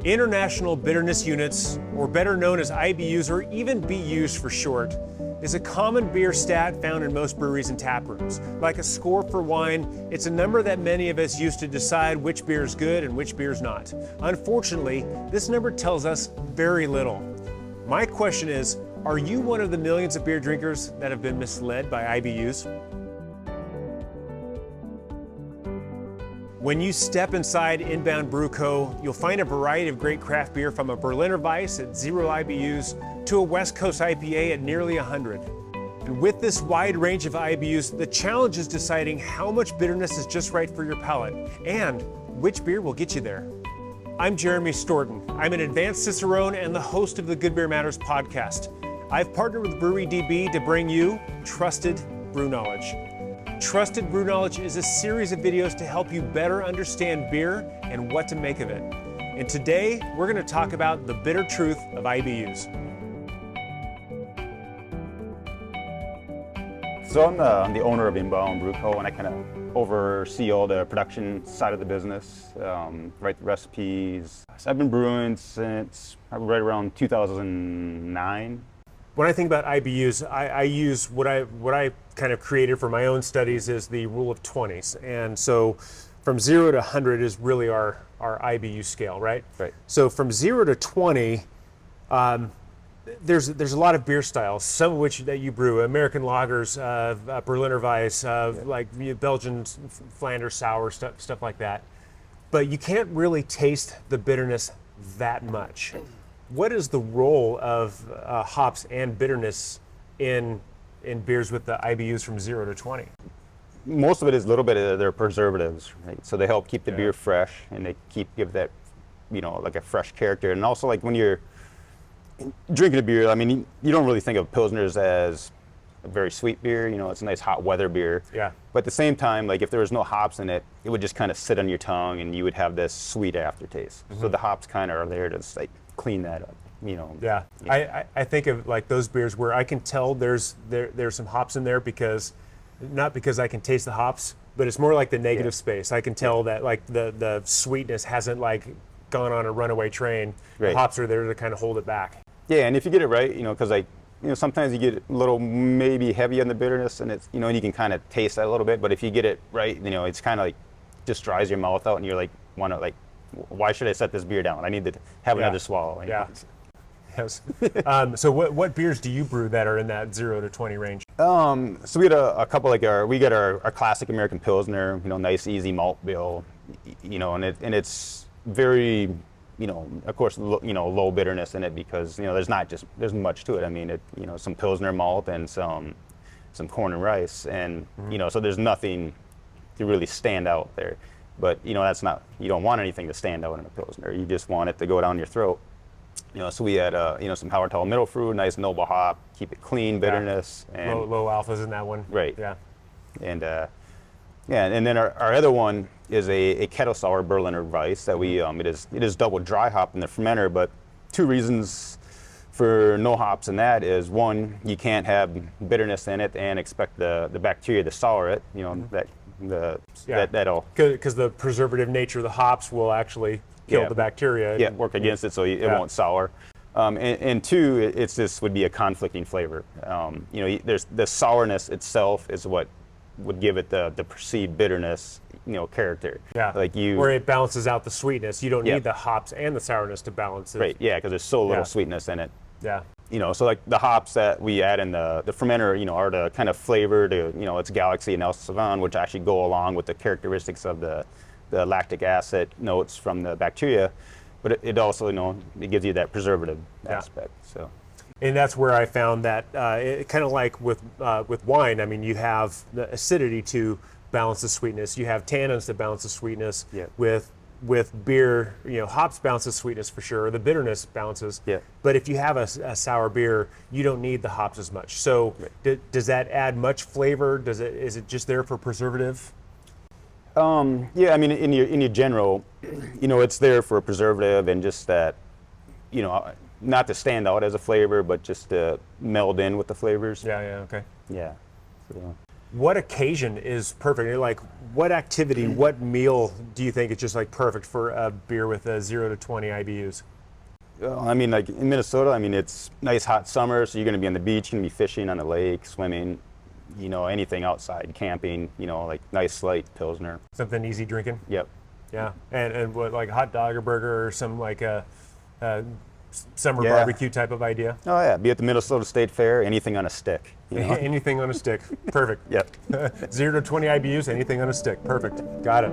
International Bitterness Units, or better known as IBUs or even BUs for short, is a common beer stat found in most breweries and tap rooms. Like a score for wine, it's a number that many of us use to decide which beer is good and which beer is not. Unfortunately, this number tells us very little. My question is, are you one of the millions of beer drinkers that have been misled by IBUs? When you step inside Inbound Brew Co., you'll find a variety of great craft beer, from a Berliner Weiss at 0 IBUs to a West Coast IPA at nearly 100. And with this wide range of IBUs, the challenge is deciding how much bitterness is just right for your palate and which beer will get you there. I'm Jeremy Storton. I'm an advanced Cicerone and the host of the Good Beer Matters podcast. I've partnered with Brewery DB to bring you Trusted Brew Knowledge. Trusted Brew Knowledge is a series of videos to help you better understand beer and what to make of it. And today, we're going to talk about the bitter truth of IBUs. So I'm the owner of Inbound Brew Co., and I kind of oversee all the production side of the business, write the recipes. So I've been brewing since right around 2009. When I think about IBUs, I use what I kind of created for my own studies is the rule of 20s. And so from 0 to 100 is really our IBU scale, right? Right. So from 0 to 20, there's a lot of beer styles, some of which that you brew, American lagers, Berliner Weiss, like Belgian Flanders sour, stuff like that. But you can't really taste the bitterness that much. What is the role of hops and bitterness in beers with the IBUs from 0 to 20? Most of it is a little bit of their preservatives, right? So they help keep the beer fresh, and they give that, like a fresh character. And also, like when you're drinking a beer, I mean, you don't really think of Pilsners as a very sweet beer. It's a nice hot weather beer. Yeah. But at the same time, like if there was no hops in it, it would just kind of sit on your tongue, and you would have this sweet aftertaste. Mm-hmm. So the hops kind of are there to like clean that up, Yeah. I think of like those beers where I can tell there's some hops in there not because I can taste the hops, but it's more like the negative space. I can tell that like the sweetness hasn't like gone on a runaway train. Right. The hops are there to kind of hold it back. Yeah, and if you get it right, because sometimes you get a little maybe heavy on the bitterness, and it's and you can kind of taste that a little bit. But if you get it right, it's kind of like just dries your mouth out, and you're like why should I set this beer down? I need to have another swallow. Yeah. Yes. So what beers do you brew that are in that 0 to 20 range? So we had a couple we got our classic American Pilsner, nice easy malt bill, and it's very, of course, low bitterness in it because there's much to it. I mean, some Pilsner malt and some corn and rice, and so there's nothing to really stand out there. But that's not, you don't want anything to stand out in a Pilsner. You just want it to go down your throat. So we had some Hallertau Middle Fruit, nice noble hop, keep it clean, bitterness, and low alphas in that one. Right. Yeah. And and then our other one is a kettle sour Berliner Weiss that we it is double dry hop in the fermenter. But two reasons for no hops in that is, one, you can't have bitterness in it and expect the bacteria to sour it. That'll because the preservative nature of the hops will actually kill the bacteria. Yeah, work against it so it won't sour. And two, this would be a conflicting flavor. There's the sourness itself is what would give it the perceived bitterness, character. Yeah, where it balances out the sweetness. You don't need the hops and the sourness to balance it. Right. Yeah, because there's so little sweetness in it. Yeah. So like the hops that we add in the fermenter, are the kind of flavor to, it's Galaxy and El Savan, which actually go along with the characteristics of the lactic acid notes from the bacteria, but it also, it gives you that preservative aspect. So, and that's where I found that it kind of like with wine. I mean, you have the acidity to balance the sweetness. You have tannins to balance the sweetness. Yeah. With beer, hops balance the sweetness for sure. The bitterness balances. Yeah. But if you have a sour beer, you don't need the hops as much. So does that add much flavor? Is it just there for preservative? Yeah, I mean, in your general, it's there for a preservative and just that, not to stand out as a flavor, but just to meld in with the flavors. Yeah, okay. Yeah. So. what occasion is perfect? Like, what activity, what meal do you think is just like perfect for a beer with a 0 to 20 IBUs? I mean, like in Minnesota, I mean, it's nice hot summer, so you're going to be on the beach, you're going to be fishing on the lake, swimming, you know, anything outside, camping, you know, like nice light Pilsner. Something easy drinking? Yep. Yeah. And what, like a hot dog or burger or some like a summer Yeah. barbecue type of idea? Oh yeah, be at the Minnesota State Fair, anything on a stick. You know? Anything on a stick. Perfect. Yep. 0 to 20 IBUs, anything on a stick. Perfect. Got it.